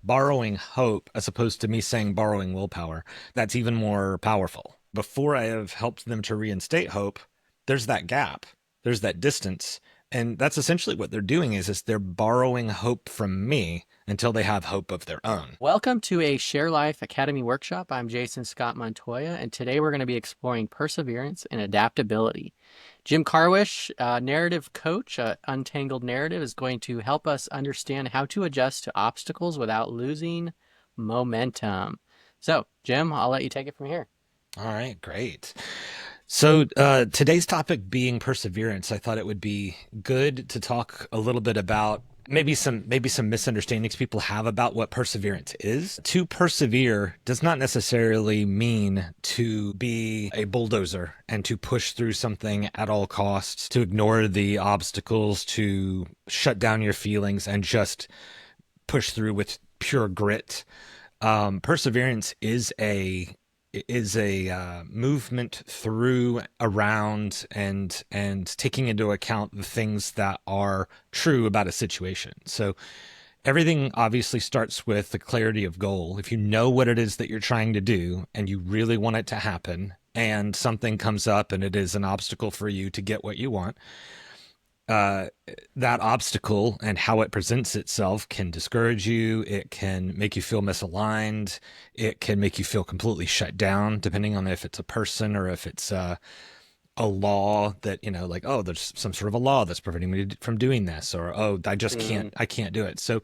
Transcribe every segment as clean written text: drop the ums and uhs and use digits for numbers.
borrowing hope as opposed to me saying borrowing willpower, that's even more powerful. Before I have helped them to reinstate hope, there's that gap, there's that distance. And that's essentially what they're doing is they're borrowing hope from me until they have hope of their own. Welcome to a Share Life Academy workshop. I'm Jason Scott Montoya, and today we're going to be exploring perseverance and adaptability. Jim Karwisch, narrative coach, Untangled Narrative, is going to help us understand how to adjust to obstacles without losing momentum. So, Jim, I'll let you take it from here. All right, great. So today's topic being perseverance, I thought it would be good to talk a little bit about maybe some misunderstandings people have about what perseverance is. To persevere does not necessarily mean to be a bulldozer and to push through something at all costs, to ignore the obstacles, to shut down your feelings and just push through with pure grit. Perseverance is a movement through, around, and taking into account the things that are true about a situation. So everything obviously starts with the clarity of goal. If you know what it is that you're trying to do and you really want it to happen, and something comes up and it is an obstacle for you to get what you want, uh, that obstacle and how it presents itself can discourage you. It can make you feel misaligned. It can make you feel completely shut down, depending on if it's a person or if it's a law that, like, oh, there's some sort of a law that's preventing me from doing this, or, oh, I can't do it. So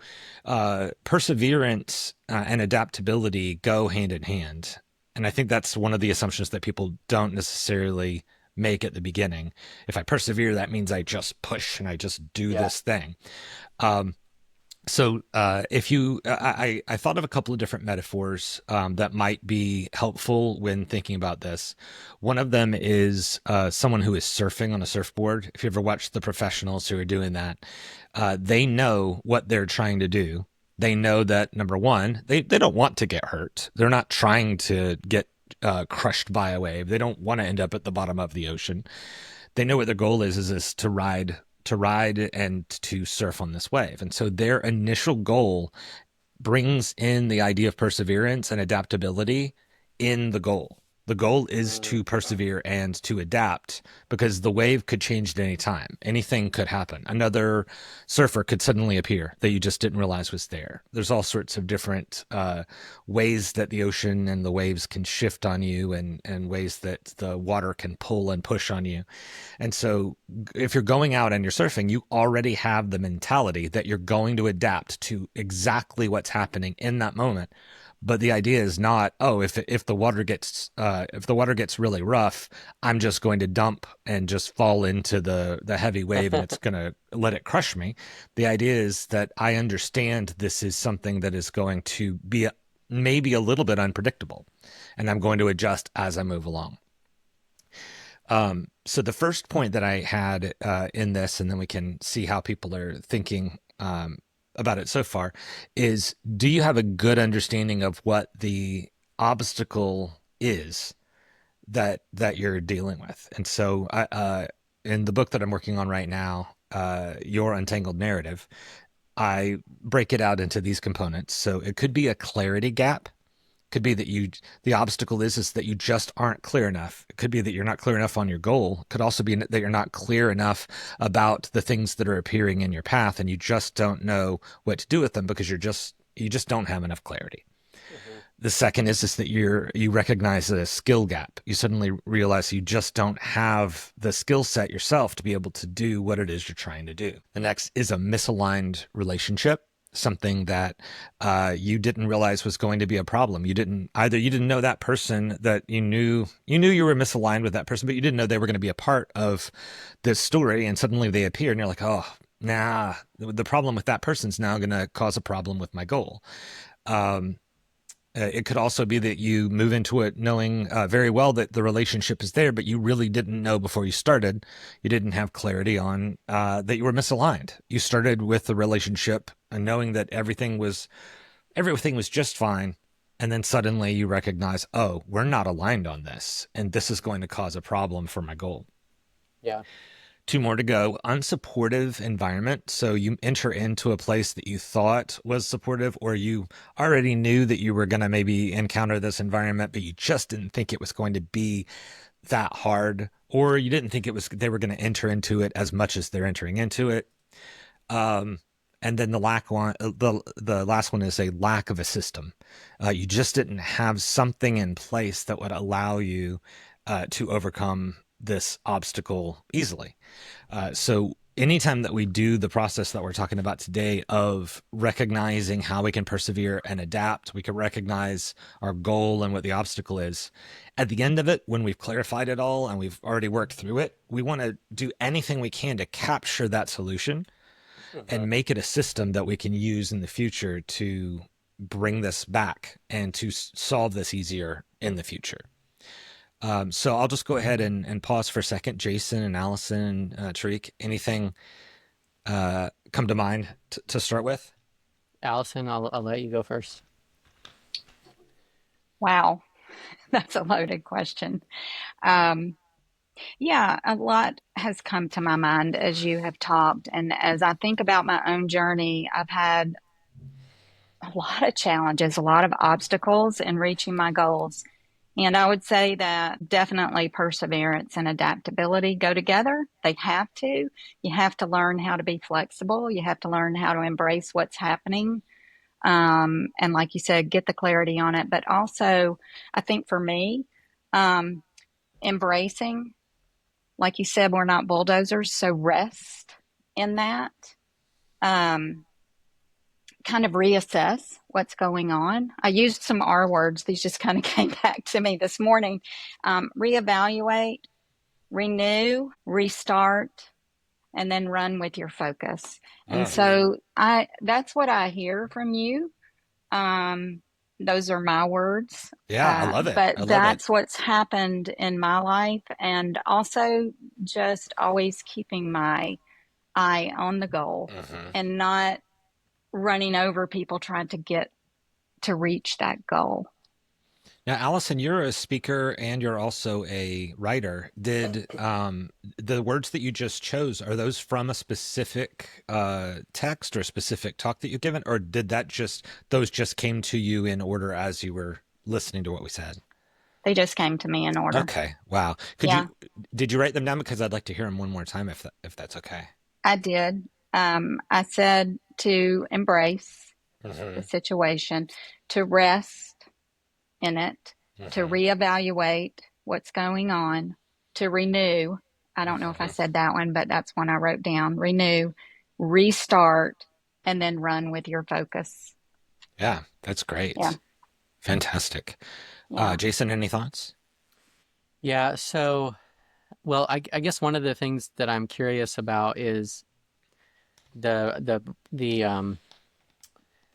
perseverance and adaptability go hand in hand. And I think that's one of the assumptions that people don't necessarily make at the beginning. If I persevere, that means I just push and I just do Yeah. this thing. Um, so if you, I thought of a couple of different metaphors that might be helpful when thinking about this. One of them is someone who is surfing on a surfboard. If you ever watched the professionals who are doing that, they know what they're trying to do. They know that, number one, they don't want to get hurt. They're not trying to get crushed by a wave. They don't want to end up at the bottom of the ocean. They know what their goal is to ride and to surf on this wave. And so their initial goal brings in the idea of perseverance and adaptability in the goal. The goal is to persevere and to adapt because the wave could change at any time. Anything could happen. Another surfer could suddenly appear that you just didn't realize was there. There's all sorts of different ways that the ocean and the waves can shift on you, and ways that the water can pull and push on you. And so if you're going out and you're surfing, you already have the mentality that you're going to adapt to exactly what's happening in that moment. But the idea is not, oh, if the water gets really rough, I'm just going to dump and just fall into the heavy wave and it's going to let it crush me. The idea is that I understand this is something that is going to be maybe a little bit unpredictable, and I'm going to adjust as I move along. So the first point that I had in this, and then we can see how people are thinking about it so far, is, do you have a good understanding of what the obstacle is that you're dealing with? And so in the book that I'm working on right now, Your Untangled Narrative, I break it out into these components. So it could be a clarity gap. Could be that the obstacle is that you just aren't clear enough. It could be that you're not clear enough on your goal. It could also be that you're not clear enough about the things that are appearing in your path, and you just don't know what to do with them because you just don't have enough clarity. Mhm. The second is that you recognize a skill gap. You suddenly realize you just don't have the skill set yourself to be able to do what it is you're trying to do. The next is a misaligned relationship, something that you didn't realize was going to be a problem. You didn't know that person, that you knew you were misaligned with that person, but you didn't know they were going to be a part of this story. And suddenly they appear, and you're like, oh, nah, the problem with that person's now going to cause a problem with my goal. Um, it could also be that you move into it knowing very well that the relationship is there, but you really didn't know before you started. You didn't have clarity on that you were misaligned. You started with the relationship and knowing that everything was just fine, and then suddenly you recognize, oh, we're not aligned on this, and this is going to cause a problem for my goal. Yeah. Two more to go. Unsupportive environment. So you enter into a place that you thought was supportive, or you already knew that you were going to maybe encounter this environment, but you just didn't think it was going to be that hard, or you didn't think they were going to enter into it as much as they're entering into it. Um, and then the last one is a lack of a system. You just didn't have something in place that would allow you to overcome this obstacle easily. So anytime that we do the process that we're talking about today of recognizing how we can persevere and adapt, we can recognize our goal and what the obstacle is. At the end of it, when we've clarified it all and we've already worked through it, we want to do anything we can to capture that solution and make it a system that we can use in the future to bring this back and to solve this easier in the future. So I'll just go ahead and pause for a second. Jason and Allison, Tariq, anything come to mind to start with? Allison, I'll let you go first. Wow, that's a loaded question. Um, yeah, a lot has come to my mind as you have talked. And as I think about my own journey, I've had a lot of challenges, a lot of obstacles in reaching my goals. And I would say that definitely perseverance and adaptability go together. They have to. You have to learn how to be flexible. You have to learn how to embrace what's happening. And like you said, get the clarity on it. But also, I think for me, um, embracing, like you said, we're not bulldozers. So rest in that. Um, Kind of reassess what's going on. I used some R words. These just kind of came back to me this morning. Reevaluate, renew, restart, and then run with your focus. And Mm. so that's what I hear from you. Um, those are my words. Yeah, I love it. But I love it. that's what's happened in my life. And also just always keeping my eye on the goal Mm-hmm. and not running over people trying to get to reach that goal. Now, Allison, you're a speaker and you're also a writer. Did the words that you just chose, are those from a specific text or a specific talk that you've given, or did those just came to you in order as you were listening to what we said? They just came to me in order. Okay, wow. Yeah, Did you write them down? Because I'd like to hear them one more time if that's okay. I did. I said to embrace the Mm-hmm. situation, to rest in it, to Mm-hmm. reevaluate what's going on, to renew. I don't know if I Mm-hmm. said that one, but that's one I wrote down. Renew, restart, and then run with your focus. Yeah, that's Yeah, great. Fantastic. yeah. Jason, any thoughts? Yeah, so, well, I guess one of the things that I'm curious about is the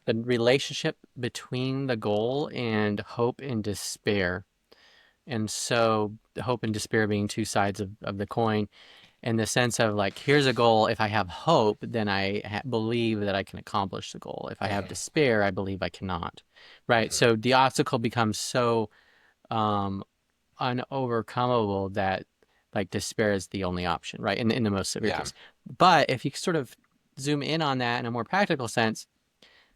the relationship between the goal and hope and despair. And so hope and despair being two sides of the coin, in the sense of like, here's a goal. If I have hope, then I believe that I can accomplish the goal. If I have Mm-hmm. despair, I believe I cannot. Right. Mm-hmm. So the obstacle becomes so um, unovercomable that like despair is the only option, right? In the most severe Yeah. case. But if you sort of zoom in on that in a more practical sense,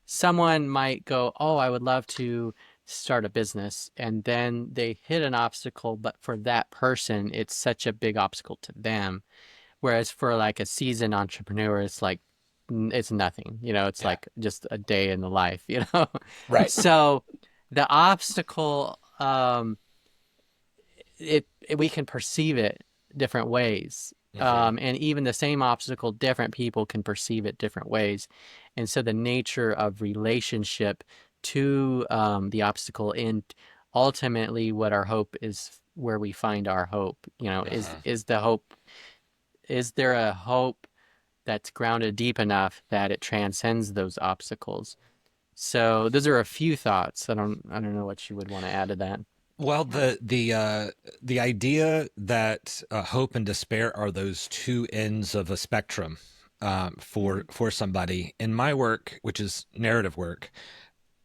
someone might go, "Oh, I would love to start a business," and then they hit an obstacle, but for that person, it's such a big obstacle to them. Whereas for like a seasoned entrepreneur, it's like it's nothing, it's Yeah. like just a day in the life. Right. So the obstacle, we can perceive it different ways. Mm-hmm. And even the same obstacle, different people can perceive it different ways. And so the nature of relationship to the obstacle, and ultimately what our hope is, where we find our hope, Mm-hmm. is the hope, is there a hope that's grounded deep enough that it transcends those obstacles? So those are a few thoughts. I don't know what you would want to add to that. Well, the idea that hope and despair are those two ends of a spectrum for somebody in my work, which is narrative work,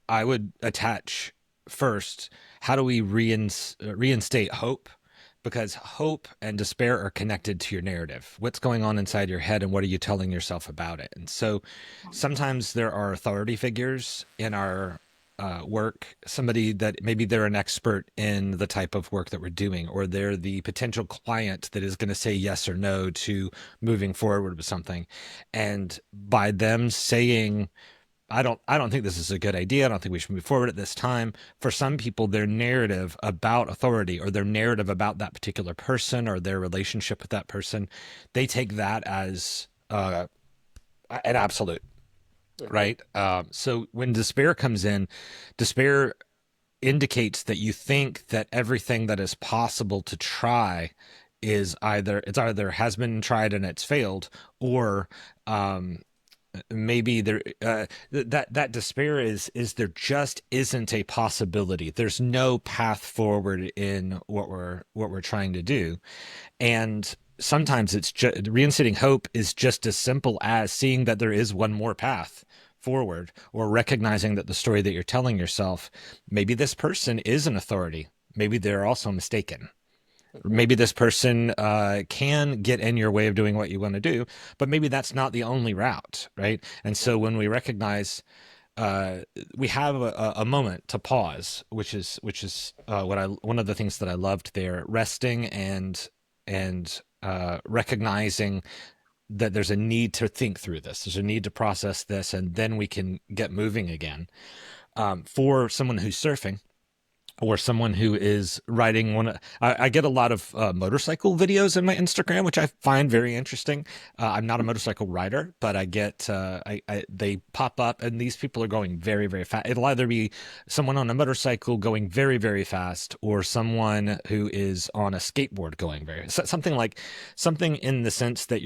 I would attach first, how do we reinstate hope because hope and despair are connected to your narrative. What's going on inside your head and what are you telling yourself about it? And so sometimes there are authority figures in our work, somebody that maybe they're an expert in the type of work that we're doing, or they're the potential client that is going to say yes or no to moving forward with something. And by them saying, I don't think this is a good idea. I don't think we should move forward at this time. For some people, their narrative about authority or their narrative about that particular person or their relationship with that person, they take that as an absolute, right? So when despair comes in, despair indicates that you think that everything that is possible to try is either has been tried and it's failed, or um, maybe that despair is there just isn't a possibility. There's no path forward in what we're trying to do. And sometimes it's just reinstating hope is just as simple as seeing that there is one more path forward, or recognizing that the story that you're telling yourself, maybe this person is an authority, maybe they're also mistaken. Maybe this person can get in your way of doing what you want to do, but maybe that's not the only route, right? And so when we recognize, uh, we have a moment to pause, which is one of the things that I loved there, resting and recognizing that there's a need to think through this, there's a need to process this, and then we can get moving again. For someone who's surfing, or someone who is riding one. I get a lot of motorcycle videos in my Instagram, which I find very interesting. I'm not a motorcycle rider, but I get they pop up, and these people are going very, very fast. It'll either be someone on a motorcycle going very, very fast, or someone who is on a skateboard going something in the sense that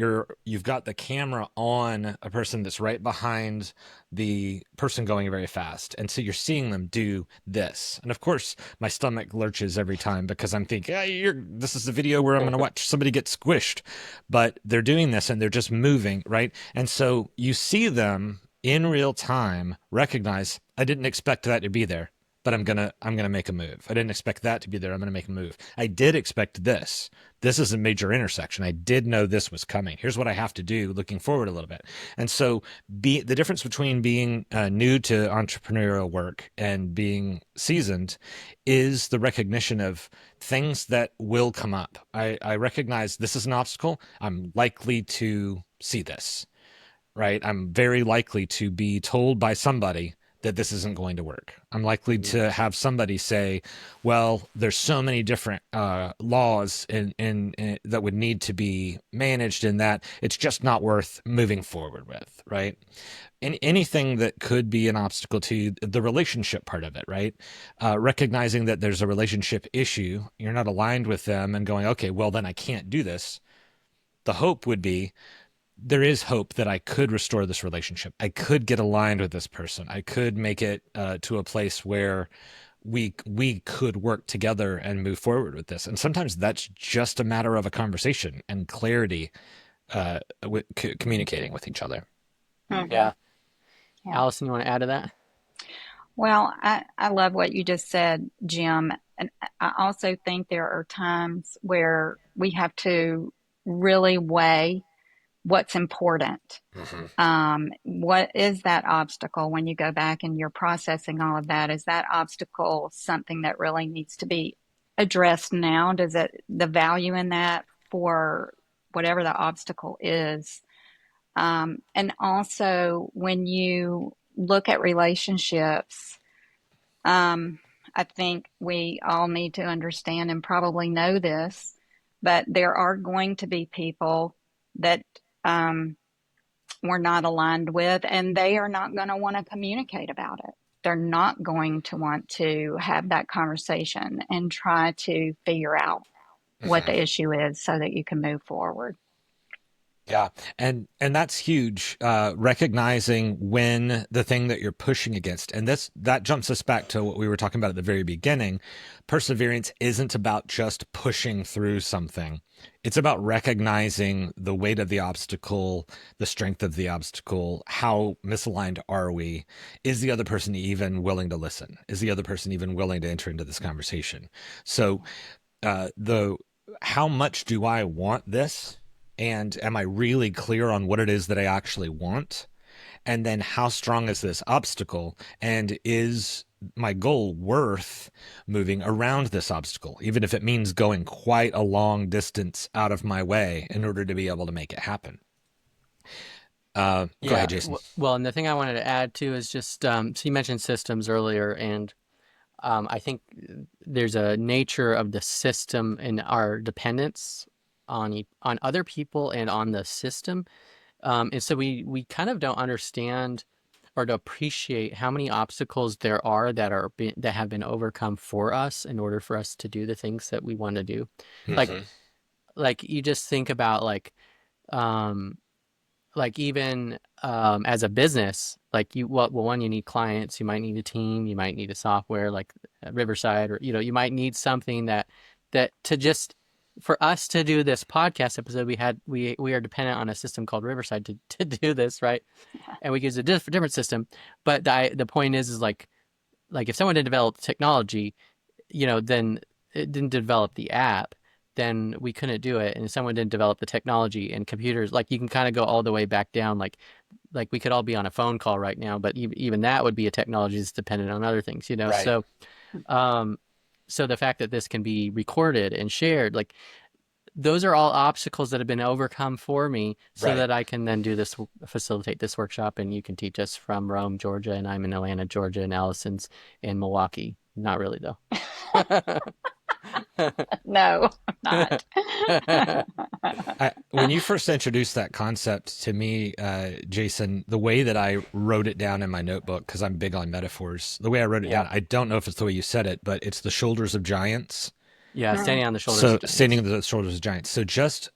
you've got the camera on a person that's right behind the person going very fast. And so you're seeing them do this. And of course, my stomach lurches every time because I'm thinking, this is the video where I'm going to watch somebody get squished. But they're doing this and they're just moving, right? And so you see them in real time recognize, I didn't expect that to be there, but I'm gonna make a move. I didn't expect that to be there. I'm gonna make a move. I did expect this. This is a major intersection. I did know this was coming. Here's what I have to do looking forward a little bit. And so the difference between being new to entrepreneurial work and being seasoned is the recognition of things that will come up. I recognize this is an obstacle. I'm likely to see this, right? I'm very likely to be told by somebody that this isn't going to work. I'm likely to have somebody say, well, there's so many different laws in that would need to be managed in that it's just not worth moving forward with, right? And anything that could be an obstacle to the relationship part of it, right? Recognizing that there's a relationship issue, you're not aligned with them, and going, okay, well, then I can't do this. The hope would be, there is hope that I could restore this relationship. I could get aligned with this person. I could make it to a place where we could work together and move forward with this. And sometimes that's just a matter of a conversation and clarity, communicating with each other. Mhm. Yeah. Yeah. Allison, you want to add to that? Well, I love what you just said, Jim. And I also think there are times where we have to really weigh what's important. What is that obstacle when you go back and you're processing all of that? Is that obstacle something that really needs to be addressed now? Does it, the value in that for whatever the obstacle is? And also, when you look at relationships, I think we all need to understand and probably know this, but there are going to be people that we're not aligned with, and they are not going to want to communicate about it. They're not going to want to have that conversation and try to figure out what the issue is so that you can move forward. Yeah, and that's huge. Recognizing when the thing that you're pushing against, and that jumps us back to what we were talking about at the very beginning. Perseverance isn't about just pushing through something. It's about recognizing the weight of the obstacle, the strength of the obstacle, how misaligned are we? Is the other person even willing to listen? Is the other person even willing to enter into this conversation? So the how much do I want this? And am I really clear on what it is that I actually want? And then how strong is this obstacle? And is my goal worth moving around this obstacle, even if it means going quite a long distance out of my way in order to be able to make it happen? Go Yeah. ahead, Jason. Well, and the thing I wanted to add too is just so you mentioned systems earlier, and I think there's a nature of the system and our dependence on on other people and on the system. And so we kind of don't understand or to appreciate how many obstacles there are that have been overcome for us in order for us to do the things that we want to do. Like Mm-hmm. like you just think about um even as a business, like well, one, you need clients, you might need a team, you might need a software like Riverside, or you might need something that to just for us to do this podcast episode, we are dependent on a system called Riverside to do this, right? And we use a different system. But the point is like if someone did develop technology, then it didn't develop the app, then we couldn't do it. And if someone didn't develop the technology and computers, like you can kind of go all the way back down, like we could all be on a phone call right now, but even that would be a technology that's dependent on other things. Right. Um, so the fact that this can be recorded and shared, like those are all obstacles that have been overcome for me so Right. that I can then facilitate this workshop, and you can teach us from Rome, Georgia, and I'm in Atlanta, Georgia, and Allison's in Milwaukee. Not really though. No, I'm not. When you first introduced that concept to me, Jason, the way that I wrote it down in my notebook, because I'm big on metaphors, the way I wrote it down, Yep. I don't know if it's the way you said it, but it's the shoulders of giants. Yeah, Mm, standing on the shoulders So of standing giants. on the shoulders of giants. So just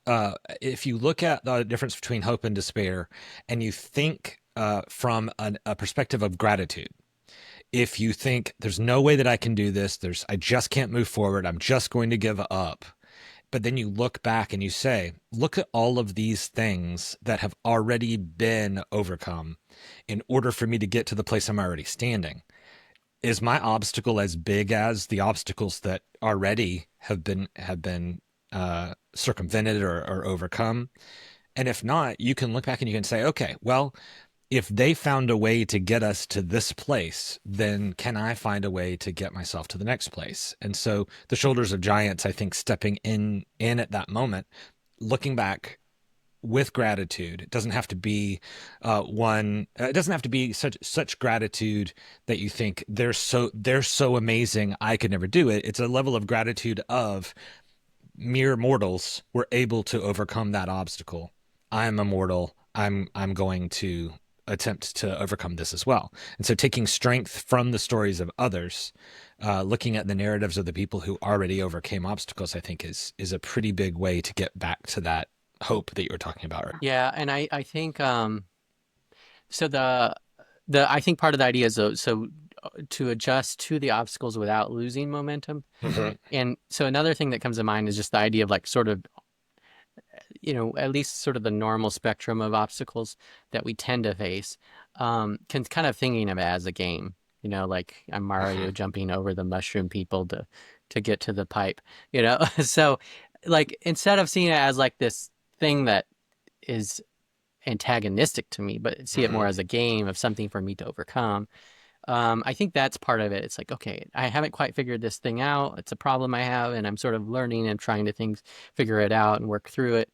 if you look at the difference between hope and despair, and you think from a perspective of gratitude, if you think there's no way that I can do this, I just can't move forward, I'm just going to give up. But then you look back and you say, look at all of these things that have already been overcome in order for me to get to the place I'm already standing. Is my obstacle as big as the obstacles that already have been circumvented or overcome? And if not, you can look back and you can say, okay, well, if they found a way to get us to this place, then can I find a way to get myself to the next place? And so the shoulders of giants, I think, stepping in at that moment, looking back with gratitude. It doesn't have to be one. It doesn't have to be such gratitude that you think they're so amazing. I could never do it. It's a level of gratitude of mere mortals were able to overcome that obstacle. I'm a mortal. I'm going to attempt to overcome this as well. And so taking strength from the stories of others, looking at the narratives of the people who already overcame obstacles, I think is a pretty big way to get back to that hope that you were talking about. Yeah, and I think so the I think part of the idea is to adjust to the obstacles without losing momentum. Mm-hmm. And so another thing that comes to mind is just the idea of like sort of at least sort of the normal spectrum of obstacles that we tend to face, can kind of thinking of it as a game. Like I'm Mario Mm-hmm. jumping over the mushroom people to get to the pipe. So like instead of seeing it as like this thing that is antagonistic to me, but see it more Mm-hmm. as a game of something for me to overcome. I think that's part of it. It's like, okay, I haven't quite figured this thing out. It's a problem I have, and I'm sort of learning and trying to figure it out and work through it.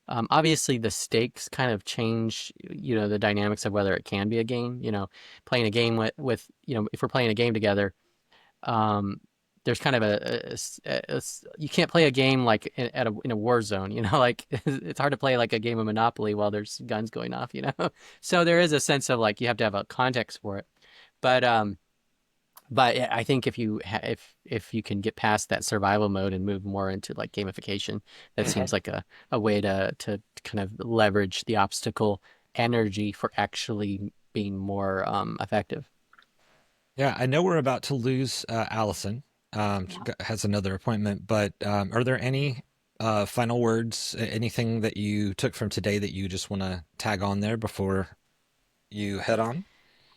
Obviously, the stakes kind of change, the dynamics of whether it can be a game. Playing a game with if we're playing a game together, um, there's kind of you can't play a game like in a war zone. Like it's hard to play like a game of Monopoly while there's guns going off. So there is a sense of like you have to have a context for it. But yeah, I think if you can get past that survival mode and move more into like gamification, that Mm-hmm. seems like a way to kind of leverage the obstacle energy for actually being more effective. Yeah, I know we're about to lose Allison. She yeah. has another appointment, but are there any final words, anything that you took from today that you just want to tag on there before you head on?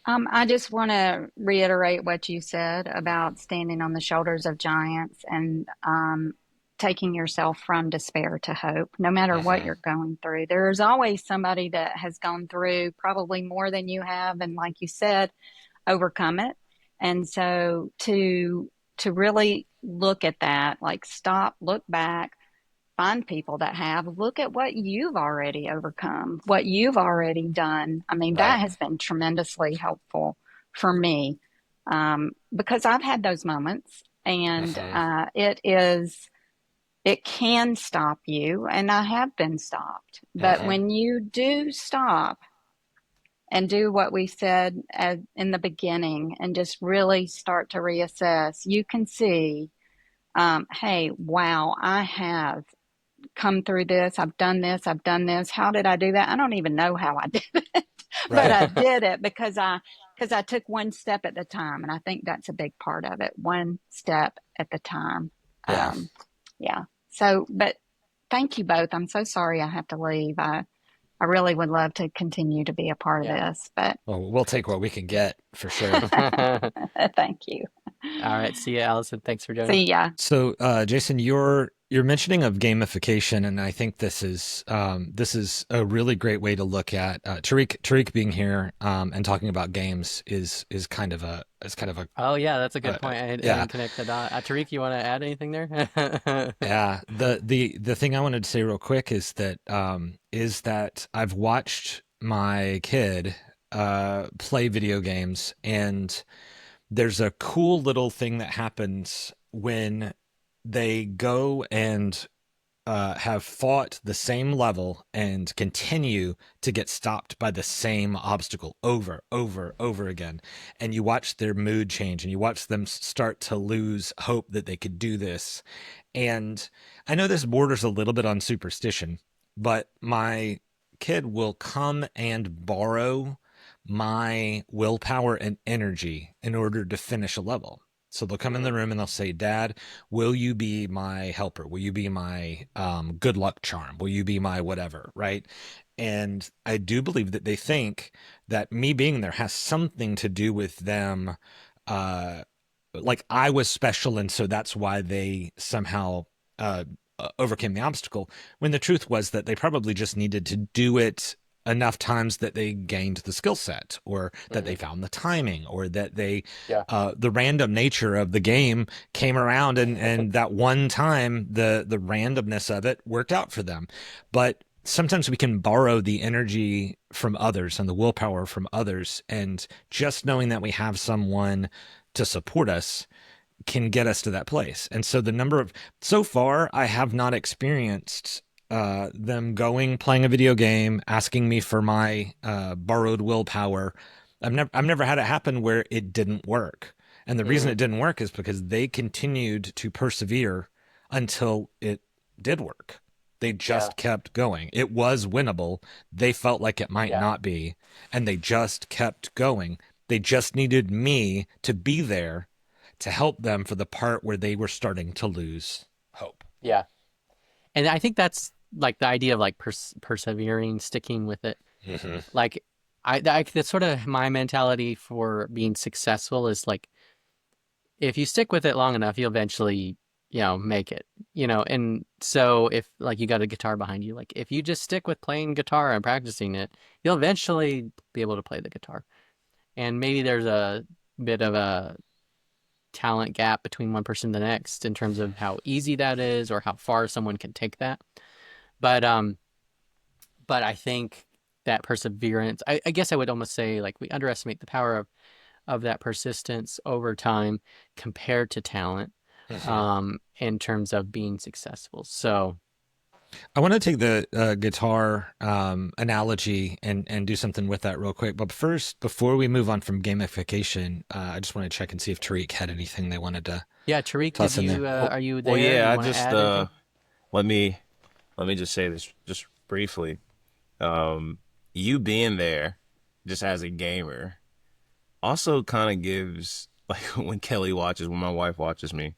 I just want to reiterate what you said about standing on the shoulders of giants and taking yourself from despair to hope, no matter what Hmm. you're going through. There's always somebody that has gone through probably more than you have, and like you said, overcome it. And so to really look at that, like stop, look back, find people that have, look at what you've already overcome, what you've already done. I mean, that Right. has been tremendously helpful for me, because I've had those moments, and Hmm. it can stop you, and I have been stopped. But Hmm. when you do stop and do what we said in the beginning and just really start to reassess, you can see, hey, wow, I have come through this. I've done this. I've done this. How did I do that? I don't even know how I did it, but Right. I did it because I took one step at the time, and I think that's a big part of it. One step at the time. Yeah. Um, yeah. So, but thank you both. I'm so sorry I have to leave. I really would love to continue to be a part of Yeah. this, but Well, we'll take what we can get for sure. All thank you. right. See you, Allison. Thanks for joining. See ya. So, Jason, you're mentioning of gamification, and I think this is a really great way to look at Tariq being here and talking about games is kind of a Oh, yeah, that's a good point. I yeah. didn't connect the dot. Tariq, you want to add anything there? Yeah, the thing I wanted to say real quick is that I've watched my kid play video games, and there's a cool little thing that happens when they go and have fought the same level and continue to get stopped by the same obstacle over again. And you watch their mood change, and you watch them start to lose hope that they could do this. And I know this borders a little bit on superstition, but my kid will come and borrow my willpower and energy in order to finish a level. So they'll come in the Mm, room and they'll say, Dad, will you be my helper? Will you be my good luck charm? Will you be my whatever? Right. And I do believe that they think that me being there has something to do with them. Uh, like I was special. And so that's why they somehow uh, overcame the obstacle. When the truth was that they probably just needed to do it enough times that they gained the skill set, or that they mhm. found the timing, or that they Yeah. the random nature of the game came around, and that one time the randomness of it worked out for them. But sometimes we can borrow the energy from others and the willpower from others, and just knowing that we have someone to support us can get us to that place. And so the number of so far I have not experienced them going, playing a video game, asking me for my borrowed willpower. I've never had it happen where it didn't work. And the reason Hmm. it didn't work is because they continued to persevere until it did work. They Yeah. just kept going. It was winnable. They felt like it might Yeah. not be, and they just kept going. They just needed me to be there to help them for the part where they were starting to lose hope. Yeah. And I think that's like the idea of like persevering, sticking with it. Mm-hmm. Like, that's sort of my mentality for being successful is like, if you stick with it long enough, you'll eventually, make it, and so if like you got a guitar behind you, like if you just stick with playing guitar and practicing it, you'll eventually be able to play the guitar. And maybe there's a bit of a talent gap between one person and the next in terms of how easy that is or how far someone can take that. But I think that perseverance, I guess I would almost say like we underestimate the power of that persistence over time compared to talent, Mm-hmm. in terms of being successful. So I want to take the guitar analogy and do something with that real quick. But first, before we move on from gamification, I just want to check and see if Tariq had anything they wanted to yeah, Tariq, did toss in there. you Well, are you well, there? Do yeah. you I want to just add anything? let me let me just say this just briefly. You being there, just as a gamer, also kind of gives like when my wife watches me,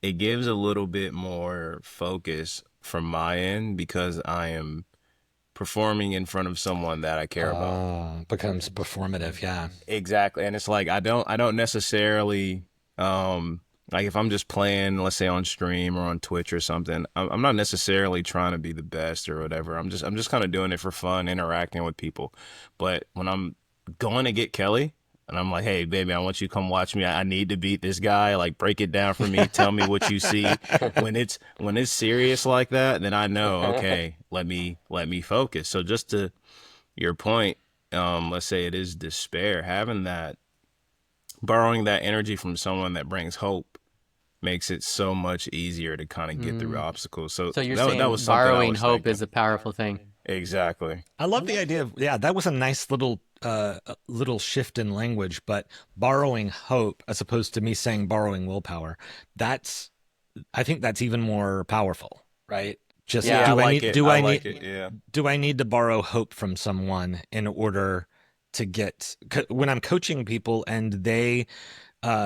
it gives a little bit more focus from my end because I am performing in front of someone that I care about. Becomes performative. Yeah. Exactly, and it's like I don't necessarily Like if I'm just playing, let's say on stream or on Twitch or something, I'm not necessarily trying to be the best or whatever. I'm just kind of doing it for fun, interacting with people. But when I'm going to get Kelly and I'm like, hey, baby, I want you to come watch me. I need to beat this guy. Like break it down for me. Tell me what you see. When it's serious like that, then I know, okay, let me focus. So just to your point, let's say it is despair, having that borrowing that energy from someone that brings hope makes it so much easier to kind of get through Mm. obstacles. So So you're that was saying something I borrowing was hope is thinking. a powerful thing. Exactly. I love the idea of, yeah, that was a nice little shift in language, but borrowing hope as opposed to me saying borrowing willpower, that's I think that's even more powerful, right? Just Yeah, I Yeah. like it. I like it. Yeah. do I need to borrow hope from someone in order to get when I'm coaching people and they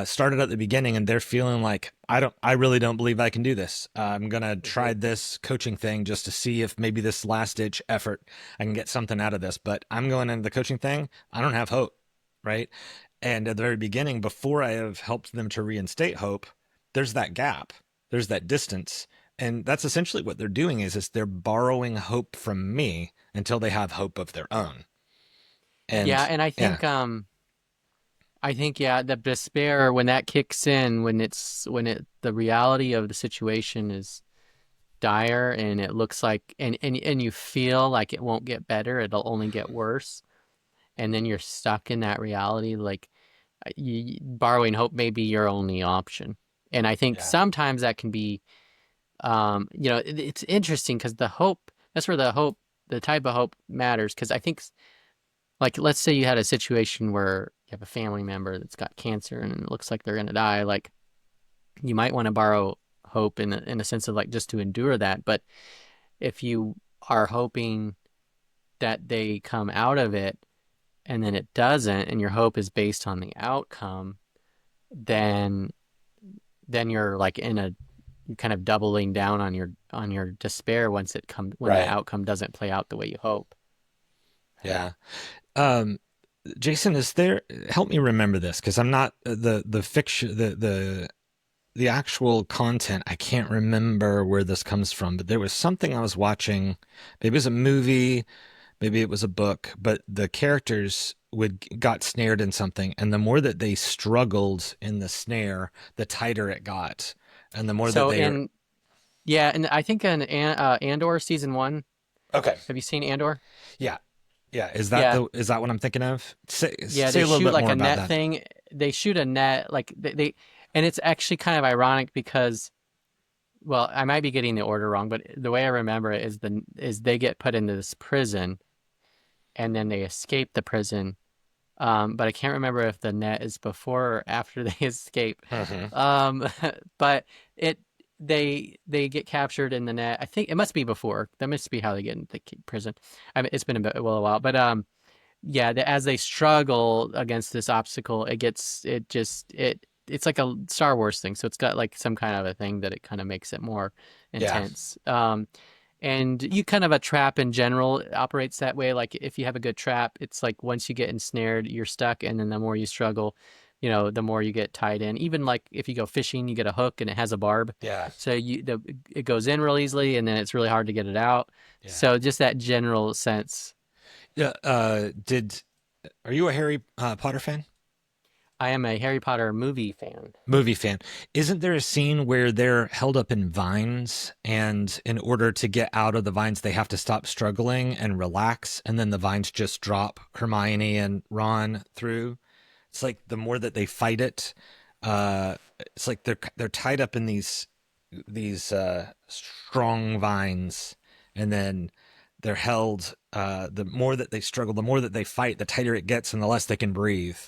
started at the beginning and they're feeling like I really don't believe I can do this. I'm gonna try this coaching thing just to see if maybe this last ditch effort I can get something out of this. But I'm going into the coaching thing. I don't have hope, right? And at the very beginning, before I have helped them to reinstate hope, there's that gap, there's that distance, and that's essentially what they're doing is they're borrowing hope from me until they have hope of their own. Yeah, And and yeah, I think yeah, the despair when that kicks in, when the reality of the situation is dire and it looks like and you feel like it won't get better, it'll only get worse, and then you're stuck in that reality, like borrowing hope may be your only option. And I think yeah, sometimes that can be it's interesting because the hope, that's where the type of hope matters. Because I think, like, let's say you had a situation where you have a family member that's got cancer and it looks like they're going to die. Like, you might want to borrow hope in a sense of like just to endure that. But if you are hoping that they come out of it and then it doesn't, and your hope is based on the outcome, then you're like you're kind of doubling down on your despair when the right, outcome doesn't play out the way you hope. yeah. Um, Jason, is there? Help me remember this because I'm not the fiction the actual content. I can't remember where this comes from, but there was something I was watching. Maybe it was a movie, maybe it was a book, but the characters would got snared in something, and the more that they struggled in the snare, the tighter it got, and the more that So they are. in Yeah, and I think in Andor season 1, Okay. have you seen Andor? Yeah. Yeah. Yeah, Is that what I'm thinking of? yeah, Say they a little shoot bit like more a about net that. thing. They shoot a net like and it's actually kind of ironic because, well, I might be getting the order wrong, but the way I remember it is they get put into this prison and then they escape the prison. But I can't remember if the net is before or after they escape. Hmm. Um, but it they get captured in the net. I think it must be before. That must be how they get into the prison. I mean, it's been a while, but yeah. As they struggle against this obstacle, it's like a Star Wars thing. So it's got like some kind of a thing that it kind of makes it more Yeah. intense. And you kind of a trap in general operates that way. Like if you have a good trap, it's like once you get ensnared, you're stuck, and then the more you struggle, the more you get tied in. Even like if you go fishing, you get a hook and it has a barb, Yeah. so it goes in real easily, and then it's really hard to get it out. Yeah. So just that general sense. Yeah. Are you a Harry Potter fan? I am a Harry Potter movie fan. Movie fan. Isn't there a scene where they're held up in vines and in order to get out of the vines they have to stop struggling and relax and then the vines just drop Hermione and Ron through? It's like the more that they fight it, uh it's like they're tied up in these strong vines and then they're held the more that they struggle, the more that they fight, the tighter it gets and the less they can breathe.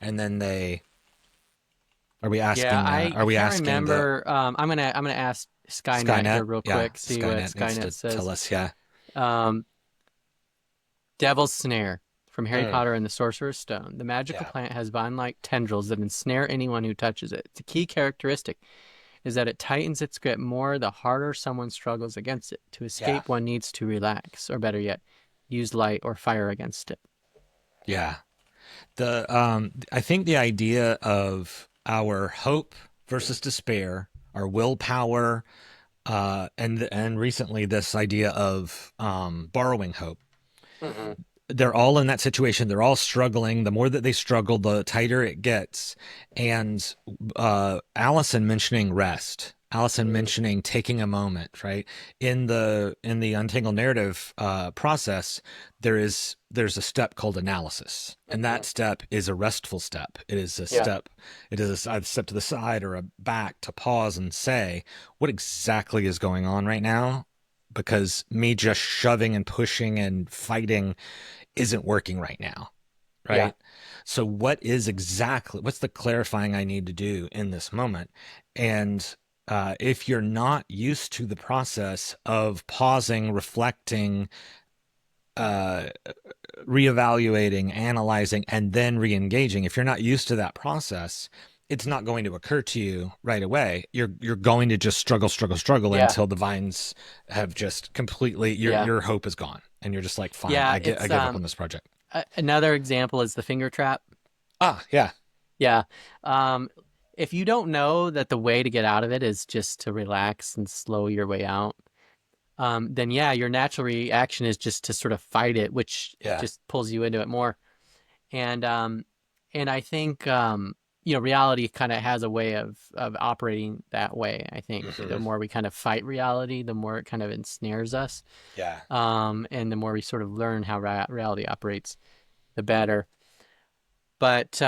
And then they Yeah, are I we can't asking the remember. I'm gonna ask Skynet Skynet? here real Yeah, quick, see what Skynet needs Skynet to tell says. us. Yeah. Um, Devil's Snare from Harry Mm, Potter and the Sorcerer's Stone. The magical yeah. plant has vine-like tendrils that ensnare anyone who touches it. The key characteristic is that it tightens its grip more the harder someone struggles against it. To Yeah. escape, one needs to relax, or better yet, use light or fire against it. Yeah. I think the idea of our hope versus despair, our willpower, and recently this idea of borrowing hope. Hmm. They're all in that situation. They're all struggling. The more that they struggle, the tighter it gets. And Allison mentioning rest, Allison mentioning taking a moment, right? In the Untangled Narrative process, there's a step called analysis, and that step is a restful step. It is a Yeah. step. It is a step to the side or a back to pause and say, what exactly is going on right now? Because me just shoving and pushing and fighting isn't working right now, Yeah. right? So what's the clarifying I need to do in this moment? And if you're not used to the process of pausing, reflecting, uh, reevaluating, analyzing, and then re-engaging, if you're not used to that process, it's not going to occur to you right away. You're going to just struggle Yeah. until the vines have just completely Yeah. your hope is gone, and you're just like, fine, Yeah. I It's give up on this project. another example is the finger trap. Yeah. Yeah. Um, if you don't know that the way to get out of it is just to relax and slow your way out, then yeah, your natural reaction is just to sort of fight it, which Yeah. just pulls you into it more. And I think reality kind of has a way of operating that way. I think the more we kind of fight reality, the more it kind of ensnares us. Yeah. And the more we sort of learn how reality operates, the better. But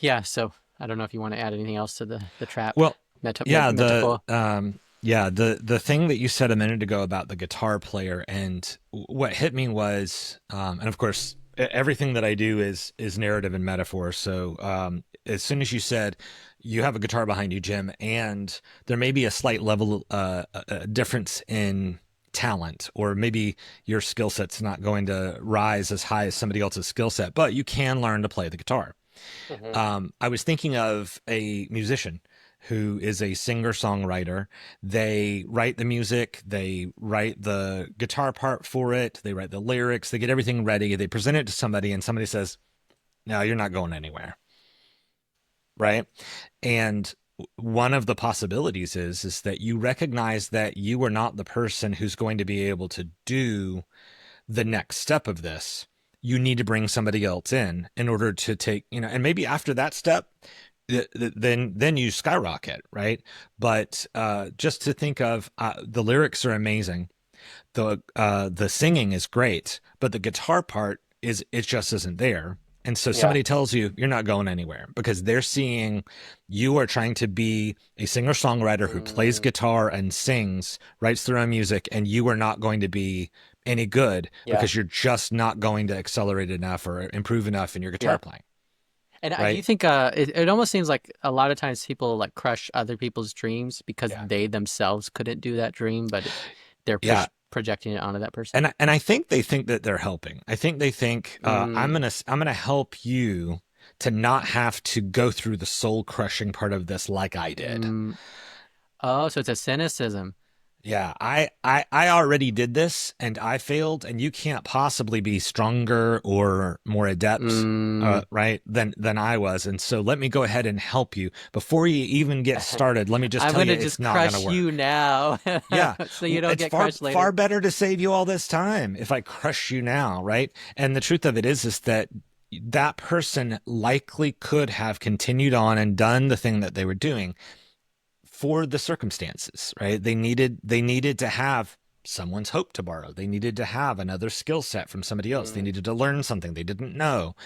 yeah, so I don't know if you want to add anything else to the trap Well, yeah, metaphor. the thing that you said a minute ago about the guitar player, and what hit me was, and of course, everything that I do is narrative and metaphor. So as soon as you said you have a guitar behind you, Jim, and there may be a slight level difference in talent, or maybe your skill set's not going to rise as high as somebody else's skill set, but you can learn to play the guitar. I was thinking of a musician who is a singer-songwriter. They write the music, they write the guitar part for it, they write the lyrics, they get everything ready, they present it to somebody, and somebody says, no, you're not going anywhere, right? And one of the possibilities is that you recognize that you are not the person who's going to be able to do the next step of this. You need to bring somebody else in order to take, and maybe after that step, then you skyrocket, right? But just to think of, the lyrics are amazing, the singing is great, but the guitar part it just isn't there. And so Yeah. somebody tells you you're not going anywhere because they're seeing you are trying to be a singer-songwriter who plays guitar and sings, writes their own music, and you are not going to be any good Yeah. because you're just not going to accelerate enough or improve enough in your guitar Yeah. playing. And I do Right? think it almost seems like a lot of times people like crush other people's dreams because Yeah. they themselves couldn't do that dream, but they're Yeah. projecting it onto that person. And I think they think that they're helping. I think they think I'm gonna help you to not have to go through the soul crushing part of this like I did. Oh, so it's a cynicism. Yeah, I already did this and I failed, and you can't possibly be stronger or more adept, right, than I was. And so let me go ahead and help you before you even get started. Let me just I'm tell you, gonna it's just not crush gonna work. you now. Yeah, So you don't it's get far crushed later. far better to save you all this time if I crush you now, right? And the truth of it is that that person likely could have continued on and done the thing that they were doing for the circumstances, right? They needed to have someone's hope to borrow. They needed to have another skill set from somebody else. They needed to learn something they didn't know.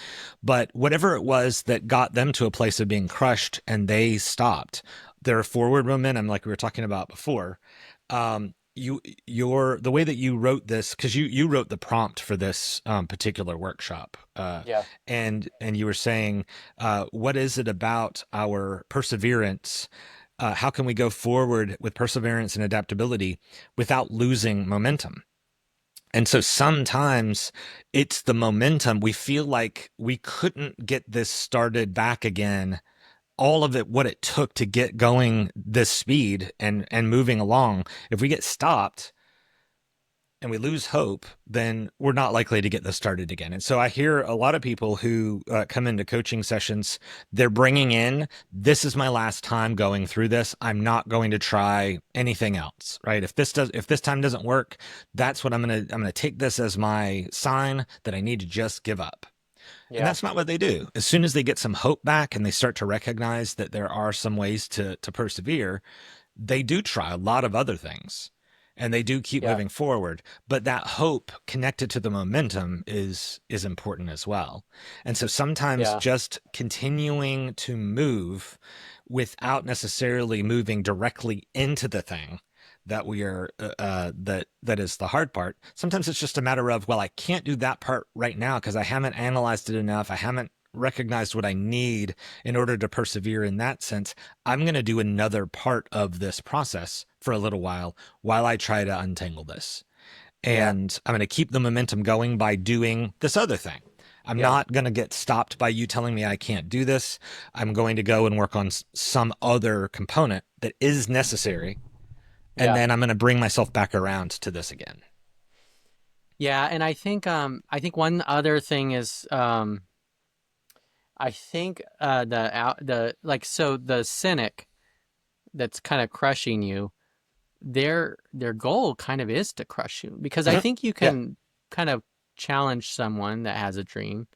But whatever it was that got them to a place of being crushed and they stopped, their forward momentum, like we were talking about before, the way that you wrote this, because you wrote the prompt for this particular workshop, Yeah. and you were saying, what is it about our perseverance? How can we go forward with perseverance and adaptability without losing momentum? And so sometimes it's the momentum. We feel like we couldn't get this started back again. All of it, what it took to get going this speed and moving along. If we get stopped, and we lose hope, then we're not likely to get this started again. And so I hear a lot of people who come into coaching sessions, they're bringing in, this is my last time going through this. I'm not going to try anything else, right? If this time doesn't work, that's what I'm going to take this as my sign that I need to just give up. And Yeah. that's not what they do. As soon as they get some hope back and they start to recognize that there are some ways to persevere, they do try a lot of other things and they do keep Yeah. moving forward. But that hope connected to the momentum is important as well. And so sometimes Yeah. just continuing to move without necessarily moving directly into the thing that we are that is the hard part. Sometimes it's just a matter of, well, I can't do that part right now because I haven't analyzed it enough. I haven't recognized what I need in order to persevere in that sense. I'm going to do another part of this process for a little while I try to untangle this. Yeah. And I'm going to keep the momentum going by doing this other thing. I'm Yeah. not going to get stopped by you telling me I can't do this. I'm going to go and work on some other component that is necessary. And Yeah. then I'm going to bring myself back around to this again. Yeah. And I think one other thing is, I think the cynic that's kind of crushing you, their goal kind of is to crush you, because I think you Yeah. can kind of challenge someone that has a dream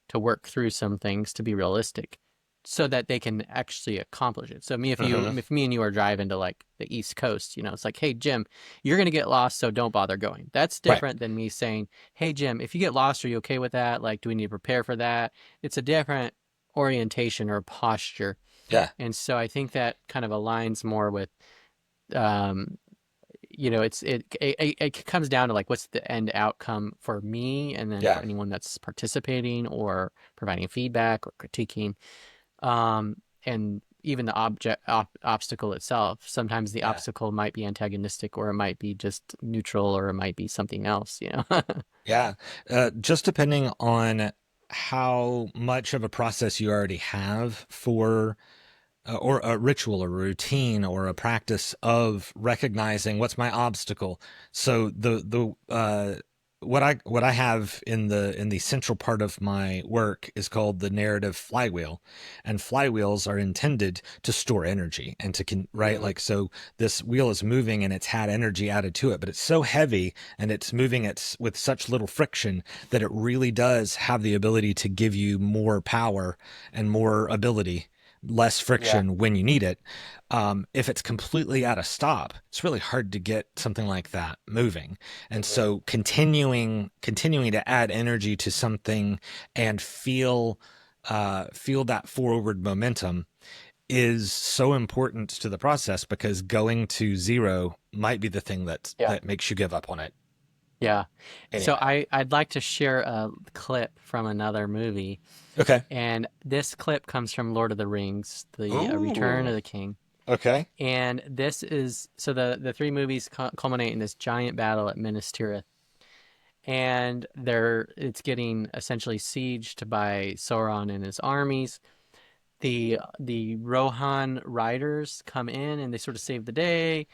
to work through some things to be realistic so that they can actually accomplish it. So if me and you are driving to like the East Coast, it's like, hey Jim, you're going to get lost, so don't bother going. That's Right. different than me saying, hey Jim, if you get lost, are you okay with that? Like, do we need to prepare for that? It's a different orientation or posture. Yeah. And so I think that kind of aligns more with, it comes down to like, what's the end outcome for me, and then for anyone that's participating or providing feedback or critiquing, and even the obstacle itself. Sometimes the obstacle might be antagonistic, or it might be just neutral, or it might be something else. Yeah. Just depending on how much of a process you already have for or a ritual or a routine or a practice of recognizing what's my obstacle. So what I have in the central part of my work is called the narrative flywheel, and flywheels are intended to store energy and right, like, so this wheel is moving and it's had energy added to it, but it's so heavy and it's moving with such little friction that it really does have the ability to give you more power and more ability, less friction when you need it. If it's completely at a stop, it's really hard to get something like that moving. And so continuing to add energy to something and feel that forward momentum is so important to the process, because going to zero might be the thing that makes you give up on it. Yeah. Anyway. So I'd like to share a clip from another movie. Okay. And this clip comes from Lord of the Rings, the Return of the King. Okay. And this is, so the three movies culminate in this giant battle at Minas Tirith. And it's getting essentially sieged by Sauron and his armies. The Rohan riders come in and they sort of save the day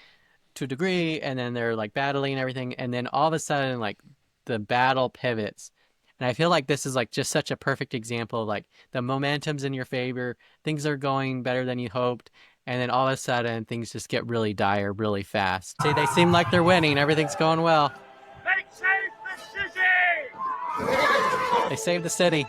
to a degree, and then they're like battling and everything, and then all of a sudden, like, the battle pivots. And I feel like this is like just such a perfect example of like the momentum's in your favor, things are going better than you hoped, and then all of a sudden things just get really dire really fast. They seem like they're winning, everything's going well. They saved the city! They saved the city.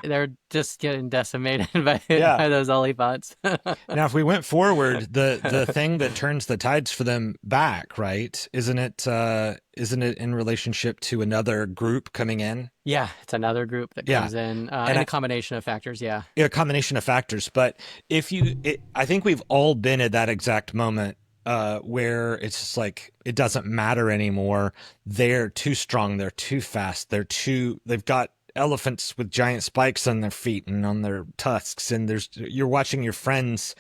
they're just getting decimated by Yeah. by those elephants. Now, if we went forward, the thing that turns the tides for them back, right? Isn't it in relationship to another group coming in? Yeah, it's another group that Yeah. comes in, And and a combination of factors. Yeah. a combination of factors. But I think we've all been at that exact moment where it's just like it doesn't matter anymore. They're too strong. They're too fast. They've got elephants with giant spikes on their feet and on their tusks, and you're watching your friends